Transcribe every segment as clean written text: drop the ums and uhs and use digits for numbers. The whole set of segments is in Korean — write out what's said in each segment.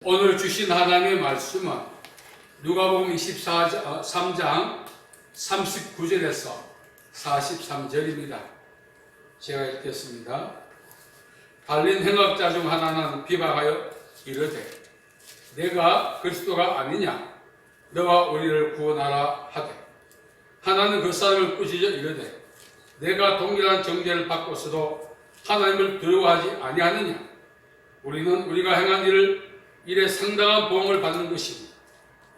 오늘 주신 하나님의 말씀은 누가복음 23장 39절에서 43절입니다. 제가 읽겠습니다. 달린 행악자 중 하나는 비방하여 이르되 내가 그리스도가 아니냐 너와 우리를 구원하라 하되 하나는 그 사람을 꾸짖어 이르되 내가 동일한 정죄를 받고서도 하나님을 두려워하지 아니하느냐 우리는 우리가 행한 일에 상당한 보응을 받는 것이니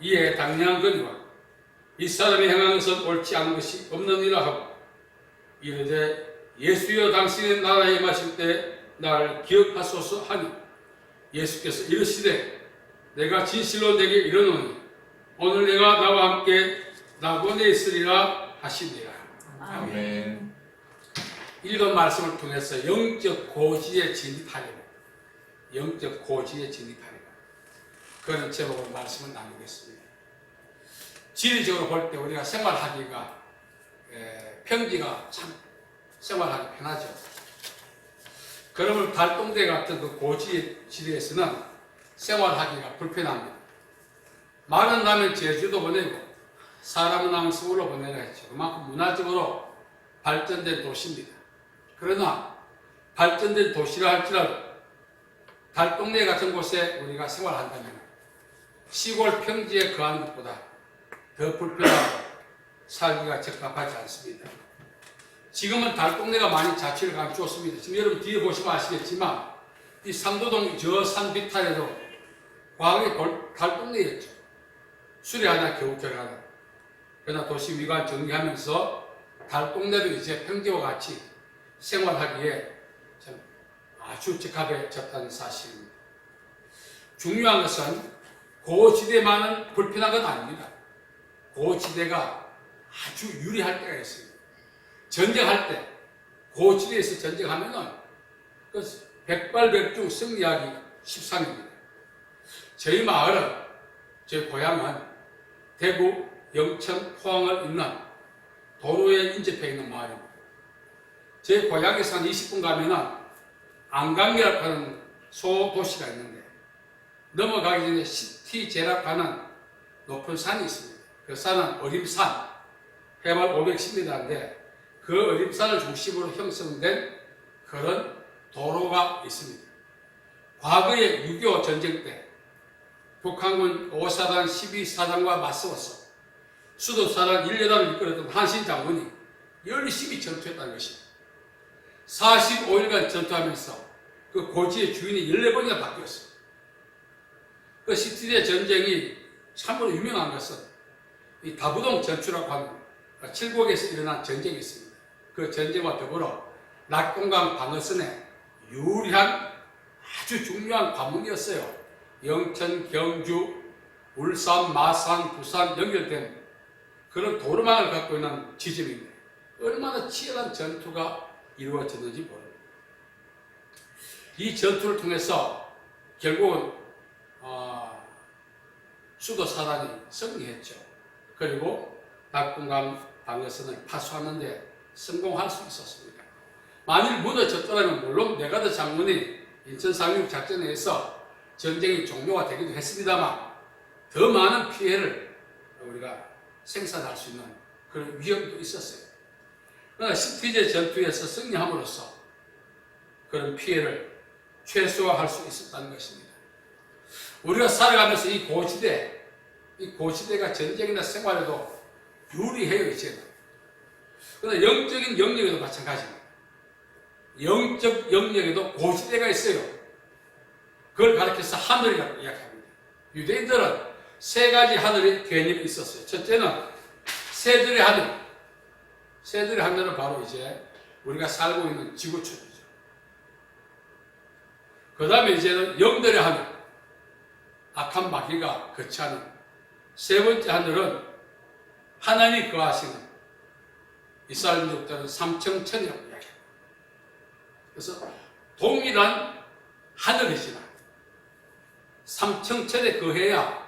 이에 당연한 거니와 이 사람이 행한 것은 옳지 않은 것이 없느니라 하고 이르되 예수여 당신의 나라에 임하실 때 나를 기억하소서 하니 예수께서 이르시되 내가 진실로 내게 이르노니 오늘 내가 나와 함께 낙원에 있으리라 하시니라. 아멘. 읽은 말씀을 통해서 영적 고지에 진입하려고 영적 고지에 진입하려고 그런 제목으로 말씀을 나누겠습니다. 지리적으로 볼 때 우리가 생활하기가 평지가 참 생활하기 편하죠. 그러면 달동대 같은 그 고지 지리에서는 생활하기가 불편합니다. 말은 나면 제주도 보내고 사람은 나면 서울로 보내라 했죠. 그만큼 문화적으로 발전된 도시입니다. 그러나 발전된 도시라 할지라도 달동네 같은 곳에 우리가 생활한다면 시골 평지에 거하는 것보다 더 불편하고 살기가 적합하지 않습니다. 지금은 달동네가 많이 자취를 감추었습니다. 지금 여러분 뒤에 보시면 아시겠지만 이 상도동 저 산 비탈에도 과거에 달동네였죠. 수리하다 겨우 결하다. 그러나 도시 위가 정리하면서 달동네도 이제 평지와 같이 생활하기에 참 아주 적합해졌다는 사실입니다. 중요한 것은 고지대만은 불편한 건 아닙니다. 고지대가 아주 유리할 때가 있습니다. 전쟁할 때 고지대에서 전쟁하면은 백발백중 승리하기 십상입니다. 저희 마을은 저희 고향은 대구, 영천, 포항을 잇는 도로에 인접해 있는 마을입니다. 제 고향에서 한 20분 가면은 안강이라고 하는 소도시가 있는데 넘어가기 전에 시티제라고 하는 높은 산이 있습니다. 그 산은 어림산, 해발 510m인데 그 어림산을 중심으로 형성된 그런 도로가 있습니다. 과거에 6.25 전쟁 때 북한군 5사단 12사단과 맞서서 수도사단 1여단을 이끌었던 한신 장군이 열심히 전투했다는 것입니다. 45일간 전투하면서 그 고지의 주인이 14번이나 바뀌었어요. 그 시티제 전쟁이 참으로 유명한 것은 이 다부동 전투라고 하는 칠곡에서 일어난 전쟁이 있습니다. 그 전쟁과 더불어 낙동강 방어선에 유리한 아주 중요한 관문이었어요. 영천, 경주, 울산, 마산, 부산 연결된 그런 도로망을 갖고 있는 지점인데 얼마나 치열한 전투가 이루어졌는지 모릅니다. 이 전투를 통해서 결국은 수도사단이 승리했죠. 그리고 낙동강 방어선을 파수하는데 성공할 수 있었습니다. 만일 무너졌더라면 물론 메가더 장군이 인천 3.16 작전에 의해서 전쟁이 종료가 되기도 했습니다만 더 많은 피해를 우리가 생산할 수 있는 그런 위험도 있었어요. 그러나 시티제 전투에서 승리함으로써 그런 피해를 최소화할 수 있었다는 것입니다. 우리가 살아가면서 이 고지대가 전쟁이나 생활에도 유리해요, 이제는. 그러나 영적인 영역에도 마찬가지입니다. 영적 영역에도 고지대가 있어요. 그걸 가리켜서 하늘이라고 이야기합니다. 유대인들은 세 가지 하늘의 개념이 있었어요. 첫째는 새들의 하늘. 새들의 하늘은 바로 이제 우리가 살고 있는 지구촌이죠. 그 다음에 이제는 영들의 하늘. 악한 마귀가 거처하는. 세 번째 하늘은 하나님이 거하시는 이스라엘 민족들은 삼청천이라고 이야기합니다. 그래서 동일한 하늘이지만 삼청천에 거해야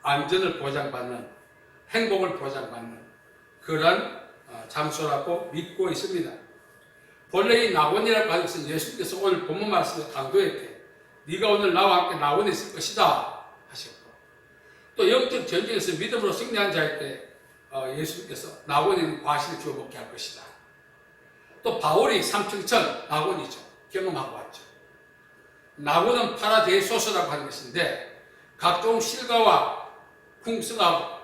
안전을 보장받는, 행복을 보장받는 그런 장소라고 믿고 있습니다. 본래 이 낙원이라고 하는 것은 예수께서 오늘 본문 말씀을 강조할 때 네가 오늘 나와 함께 낙원에 있을 것이다 하셨고, 또 영적 전쟁에서 믿음으로 승리한 자일 때 예수님께서 낙원에 있는 과실을 주워 먹게 할 것이다. 또 바울이 삼층천 낙원이죠. 경험하고 왔죠. 낙원은 파라데이소스라고 하는 것인데 각종 실과와 풍성하고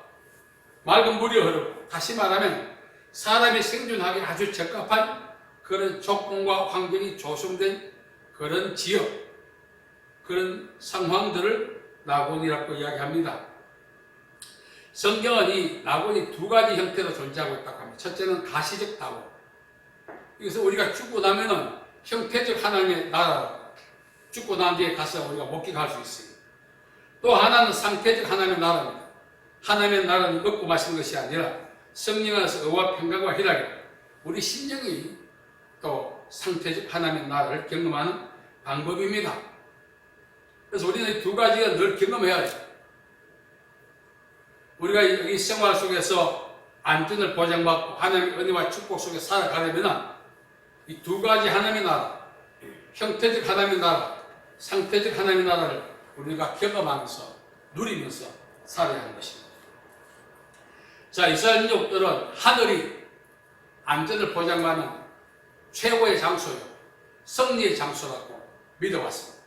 맑은 물이 흐르고, 다시 말하면 사람이 생존하기 아주 적합한 그런 조건과 환경이 조성된 그런 지역, 그런 상황들을 낙원이라고 이야기합니다. 성경은 이 낙원이 두 가지 형태로 존재하고 있다고 합니다. 첫째는 가시적 낙원. 이것은 우리가 죽고 나면은 형태적 하나님의 나라, 죽고 난 뒤에 가서 우리가 목격할 수 있습니다. 또 하나는 상태적 하나님의 나라입니다. 하나님의 나라는 먹고 마시는 것이 아니라 성령 안에서 의와 평강과 희락이, 우리 심령이 또 상태적 하나님의 나라를 경험하는 방법입니다. 그래서 우리는 두 가지가 늘 경험해야 해요. 우리가 이 생활 속에서 안전을 보장받고 하나님의 은혜와 축복 속에 살아가려면 이 두 가지 하나님의 나라, 형태적 하나님의 나라, 상태적 하나님의 나라를 우리가 경험하면서 누리면서 살아야 하는 것입니다. 자, 이스라엘 민족들은 하늘이 안전을 보장받는 최고의 장소요, 승리의 장소라고 믿어왔습니다.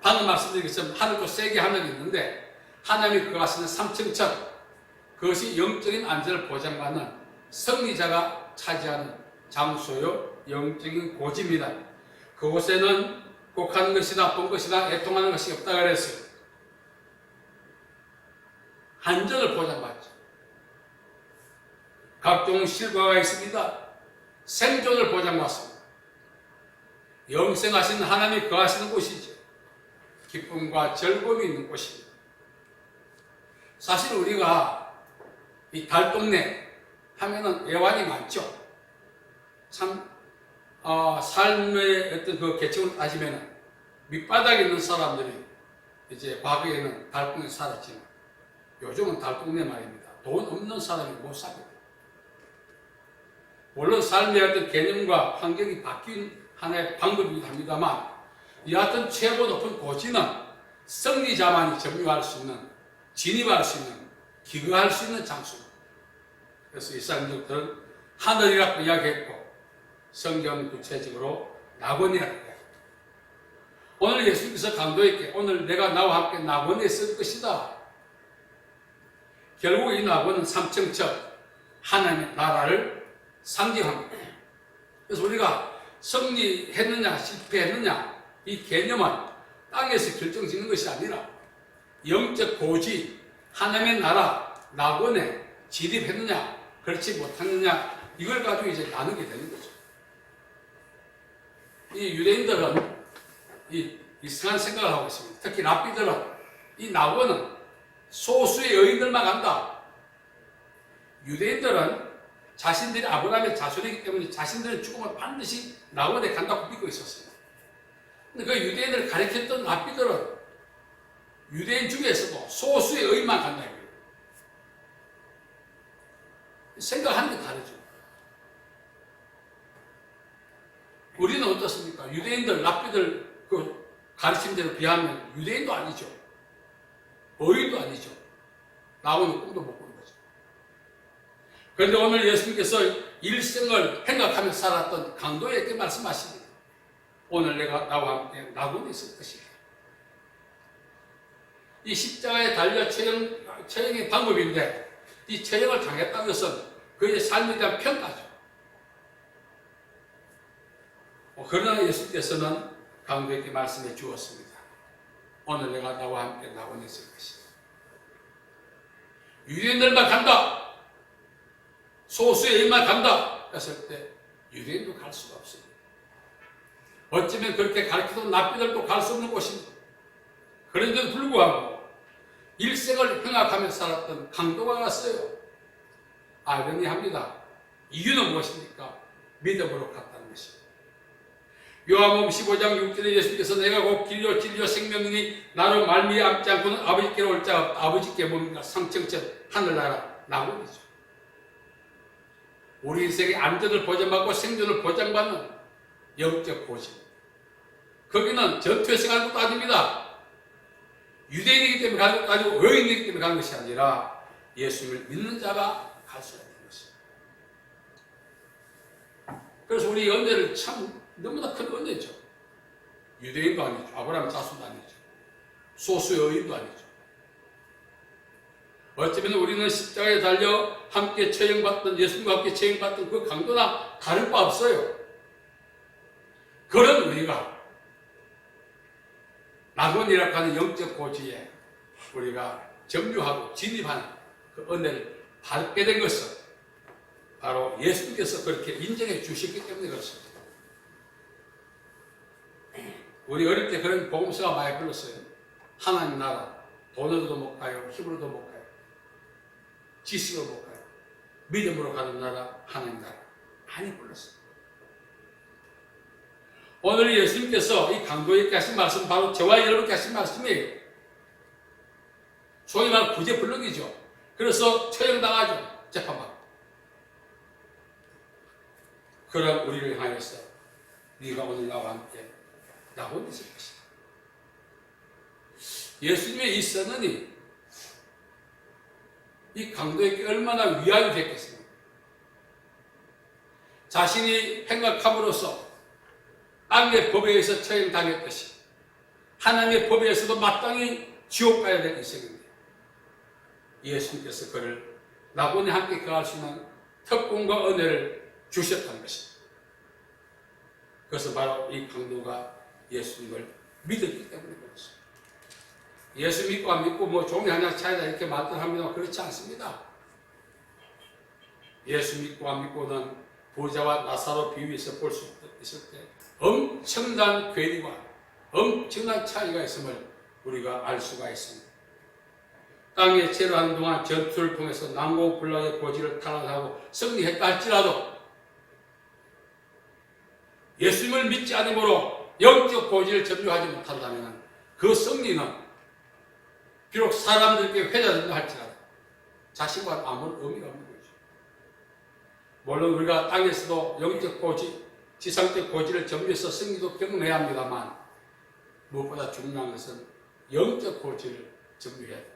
방금 말씀드린 것처럼 하늘도 세계 하늘이 있는데 하나님이 그것은 삼층천, 그것이 영적인 안전을 보장받는 승리자가 차지하는 장소요, 영적인 고지입니다. 그곳에는 곡하는 것이나 본 것이나 애통하는 것이 없다 그랬어요. 안전을 보장받죠. 각종 실과가 있습니다. 생존을 보장받습니다. 영생하신 하나님이 거하시는 곳이죠. 기쁨과 즐거움이 있는 곳입니다. 사실 우리가 이 달동네 하면은 애환이 많죠. 참 삶의 어떤 그 계층을 따지면 밑바닥에 있는 사람들이 이제 과거에는 달동네 살았지만 요즘은 달동네 말입니다. 돈 없는 사람이 못 삽니다. 물론 삶의 어떤 개념과 환경이 바뀐 하나의 방법이기도 합니다만, 여하튼 최고 높은 고지는 승리자만이 점유할 수 있는, 진입할 수 있는, 기거할 수 있는 장소입니다. 그래서 이스라엘 민족들은 하늘이라고 이야기했고, 성경은 구체적으로 낙원이라고 이야기합니다. 오늘 예수님께서 강조했기에 오늘 내가 나와 함께 낙원에 있을 것이다. 결국 이 낙원은 삼층천, 하나님의 나라를 상징합니다. 그래서 우리가 승리했느냐 실패했느냐 이 개념은 땅에서 결정짓는 것이 아니라 영적 고지, 하나님의 나라, 낙원에 진입했느냐 그렇지 못했느냐 이걸 가지고 이제 나누게 되는 거죠. 이 유대인들은 이 이상한 생각을 하고 있습니다. 특히 랍비들은 이 낙원은 소수의 여인들만 간다. 유대인들은 자신들이 아브라함의 자손이기 때문에 자신들의 죽음을 반드시 낙원에 간다고 믿고 있었어요. 근데 그 유대인을 가르쳤던 랍비들은 유대인 중에서도 소수의 여인만 간다. 생각하는 게 다르죠. 우리는 어떻습니까? 유대인들, 랍비들 그 가르침대로 비하면 유대인도 아니죠. 어인도 아니죠. 나오는 꿈도 못 꾸는 거죠. 그런데 오늘 예수님께서 일생을 행각하며 살았던 강도에게 말씀하십니다. 오늘 내가 나와 함께 낙원에 있을 것이다. 이 십자가에 달려 처형의 방법인데 이 처형을 당했다는 것은 그의 삶에 대한 평가죠. 그러나 예수님께서는 강도에게 말씀해 주었습니다. 오늘 내가 나와 함께 낙원에 있을 것이다. 유대인들만 간다. 소수의 일만 간다. 했을 때 유대인도 갈 수가 없습니다. 어쩌면 그렇게 가르치던 랍비들도 갈 수 없는 곳입니다. 그런데도 불구하고 일생을 행악하며 살았던 강도가 갔어요. 아이러니합니다. 이유는 무엇입니까? 믿음으로 갔다는 것입니다. 요한복음 15장 6절에 예수께서 내가 곧 길이요 진리요 생명이니 나로 말미암지 않고는 아버지께로 올 자가 없다. 아버지께 뭡니까? 삼층천 하늘나라 낙원이죠. 우리 인생의 안전을 보장받고 생존을 보장받는 영적 고지. 거기는 전투에서 가는 것도 아닙니다. 유대인이기 때문에 가는 것도 아니고 의인이기 때문에 가는 것이 아니라 예수님을 믿는 자가 갈 수가 있는 것입니다. 그래서 우리 은혜를 참 너무나 큰 은혜죠. 유대인도 아니죠. 아브라함 자손도 아니죠. 소수의 의인도 아니죠. 어쩌면 우리는 십자가에 달려 함께 처형받던 예수님과 함께 처형받던 그 강도나 다를 바 없어요. 그런 우리가 낙원이라고 하는 영적 고지에 우리가 점유하고 진입하는 그 은혜를 받게 된 것은 바로 예수님께서 그렇게 인정해 주셨기 때문에 그렇습니다. 우리 어릴 때 그런 복음서가 많이 불렀어요. 하나님 나라, 돈으로도 못 가요, 힘으로도 못 가요, 지식으로 못 가요, 믿음으로 가는 나라, 하나님 나라 많이 불렀어요. 오늘 예수님께서 이 강도에게 하신 말씀 바로 저와 여러분께 하신 말씀이에요. 소위 말하는 구제불능이죠. 그래서 처형당하죠. 재판받고. 그런 우리를 향해서 네가 오늘 나와 함께 낙원에 있을 것이다. 예수님의 이 선언이 이 강도에게 얼마나 위안이 됐겠습니까? 자신이 행악함으로써 땅의 법에 의해서 처형당했듯이 하나님의 법에 의해서도 마땅히 지옥 가야 될 인생인데 예수님께서 그를 낙원에 함께 거할 수 있는 특권과 은혜를 주셨다는 것입니다. 그것은 바로 이 강도가 예수님을 믿었기 때문에 그렇습니다. 예수 믿고 안 믿고 뭐 종이 하나 차이다 이렇게 말들 합니다. 그렇지 않습니다. 예수 믿고 안 믿고는 부자와 나사로 비유에서 볼 수 있을 때 엄청난 괴리와 엄청난 차이가 있음을 우리가 알 수가 있습니다. 땅에 체류하는 동안 전투를 통해서 난공불락의 고지를 탈환하고 승리했다 할지라도 예수님을 믿지 않으므로 영적 고지를 점유하지 못한다면 그 승리는 비록 사람들께 회자된다 할지라도 자신과 아무런 의미가 없는 거죠. 물론 우리가 땅에서도 영적 고지, 지상적 고지를 점유해서 승리도 경험해야 합니다만 무엇보다 중요한 것은 영적 고지를 점유해야 돼요.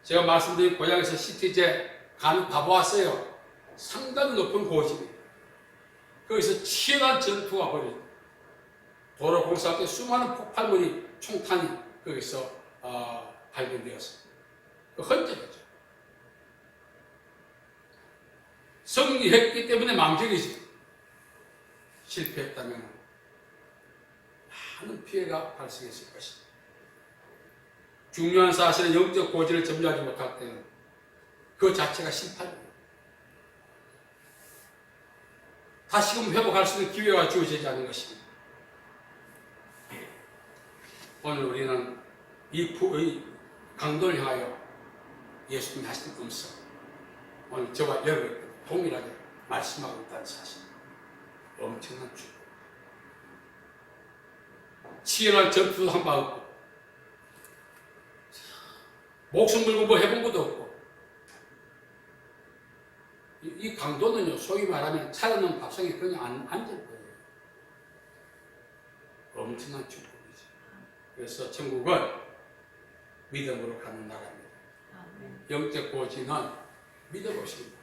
제가 말씀드린 고향에서 시티제 가보았어요. 상당히 높은 고지입니다. 거기서 치열한 전투가 벌어집니다. 도로 공사할 때 수많은 폭발물이 총탄이 거기서 발견되었습니다. 그 흔적이죠. 승리했기 때문에 망정이지. 실패했다면 많은 피해가 발생했을 것입니다. 중요한 사실은 영적 고지를 점유하지 못할 때는 그 자체가 심판입니다. 다시금 회복할 수 있는 기회가 주어지지 않은 것입니다. 오늘 우리는 이 강도를 향하여 예수님이 하신 음성, 오늘 저와 여러분 동일하게 말씀하고 있다는 사실, 엄청난 축복. 치열한 전투도 한 바 없고 목숨 걸고 뭐 해본 것도 없고 이 강도는요, 소위 말하면 차려놓은 밥상에 그냥 앉을 거예요. 엄청난 축복이죠. 그래서 천국은 믿음으로 가는 나라입니다. 영적 고지는 믿어보십니다.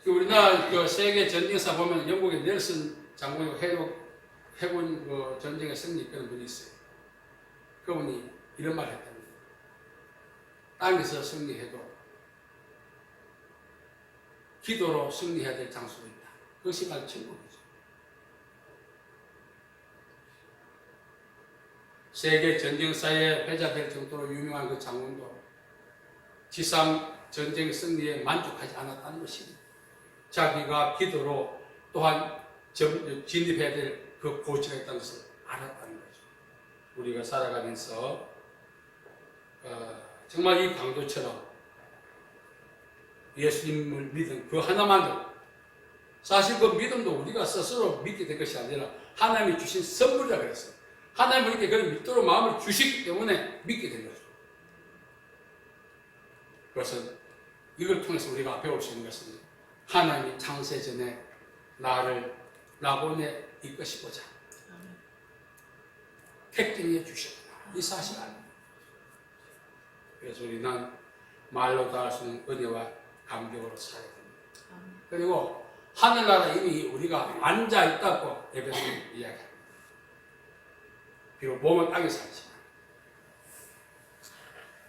우리나라 그 세계 전쟁사 보면 영국의 넬슨 장군이 해군 그 전쟁에 승리했던 분이 있어요. 그분이 이런 말을 했답니다. 땅에서 승리해도 기도로 승리해야 될 장소가 있다. 그것이 바로 천국이죠. 세계 전쟁사에 회자될 정도로 유명한 그 장군도 지상 전쟁 승리에 만족하지 않았다는 것입니다. 자기가 기도로 또한 진입해야 될 그 고지가 있다는 것을 알았다는 거죠. 우리가 살아가면서 정말 이 강도처럼 예수님을 믿은 그 하나만으로, 사실 그 믿음도 우리가 스스로 믿게 된 것이 아니라 하나님이 주신 선물이라 그랬어요. 하나님이 우리에게 그런 믿도록 마음을 주시기 때문에 믿게 된 거죠. 그것은 이걸 통해서 우리가 배울 수 있는 것은 하나님이 창세 전에 나를 낙원에 이끄시고자 택정해 주셨구나. 이 사실 알고. 그래서 우리는 말로 다 할 수 있는 은혜와 감격으로 살아야 됩니다. 그리고 하늘나라 이미 우리가 앉아있다고 에베소서 이야기합니다. 비록 몸은 땅에 살지만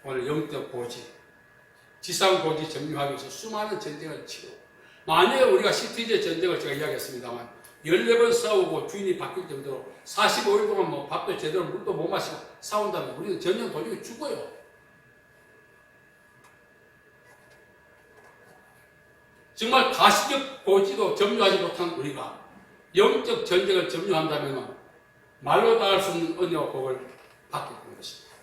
오늘 영적 고지, 지상 고지 점유하기 위해서 수많은 전쟁을 치고, 만약에 우리가 시티제 전쟁을 제가 이야기했습니다만 14번 싸우고 주인이 바뀔 정도로 45일 동안 뭐 밥도 제대로 물도 못 마시고 싸운다면 우리는 전쟁 도중에 죽어요. 정말 가시적 고지도 점유하지 못한 우리가 영적 전쟁을 점유한다면 말로 다 할 수 없는 은혜와 복을 받게 되는 것입니다.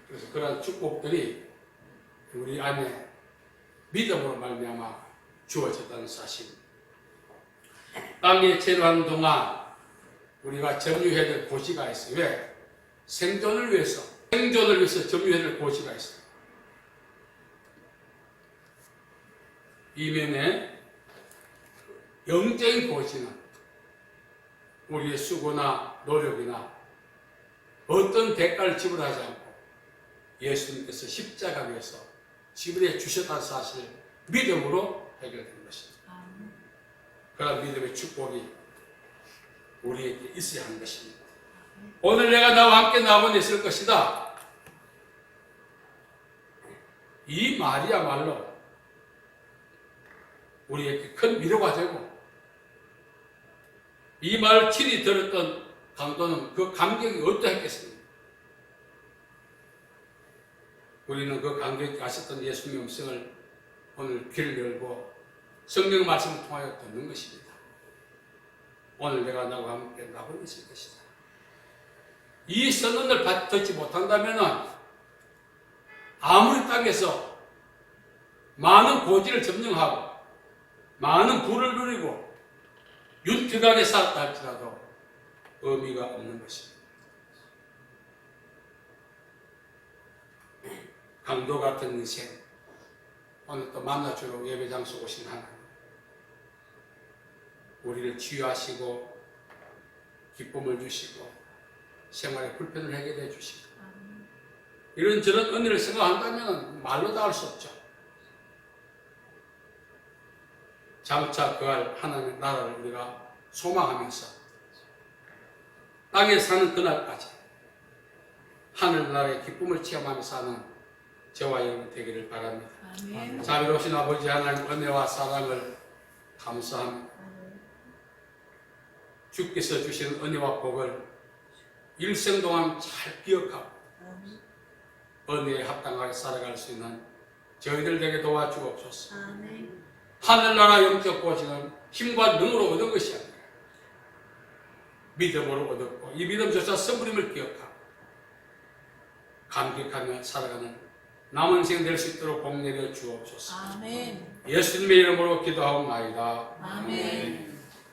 그래서 그러한 축복들이 우리 안에 믿음으로 말미암아 주어졌다는 사실. 땅에 체류하는 동안 우리가 점유해야 될 고지가 있어요. 왜? 생존을 위해서 점유해야 될 고지가 있어요. 이면에 영적인 고지는 우리의 수고나 노력이나 어떤 대가를 지불하지 않고 예수님께서 십자가 위에서 지불해 주셨다는 사실을 믿음으로 해결된 것입니다. 그런 믿음의 축복이 우리에게 있어야 하는 것입니다. 오늘 내가 나와 함께 낙원에 있을 것이다. 이 말이야말로 우리에게 큰 위로가 되고, 이 말을 친히 들었던 강도는 그 감격이 어떠했겠습니까? 우리는 그 감격이 가셨던 예수님의 음성을 오늘 귀를 열고 성경 말씀을 통하여 듣는 것입니다. 오늘 내가 나와 함께 낙원에 있을 것이다. 이 선언을 듣지 못한다면 아무리 땅에서 많은 고지를 점령하고 많은 부를 누리고 윤택하게 살았다 할지라도 의미가 없는 것입니다. 강도 같은 인생, 오늘 또 만나주러 예배 장소 오신 하나님, 우리를 치유하시고 기쁨을 주시고 생활에 불편을 해결해 주시고 이런저런 은혜를 생각한다면 말로 다 할 수 없죠. 장차 그할 하나님의 나라를 우리가 소망하면서 땅에 사는 그날까지 하늘나라의 기쁨을 체험하며 사는 저와 여러분 되기를 바랍니다. 아멘. 자비로우신 아버지 하나님 은혜와 사랑을 감사합니다. 주께서 주신 은혜와 복을 일생 동안 잘 기억하고 은혜에 합당하게 살아갈 수 있는 저희들 되게 도와주옵소서. 아멘. 하늘나라 영적 고지는 힘과 능으로 얻은 것이 아니라 믿음으로 얻었고, 이 믿음조차 선물임을 기억하고 감격하며 살아가는 남은 인생 될 수 있도록 복 내려 주옵소서. 아멘. 예수님의 이름으로 기도하옵나이다. 아멘.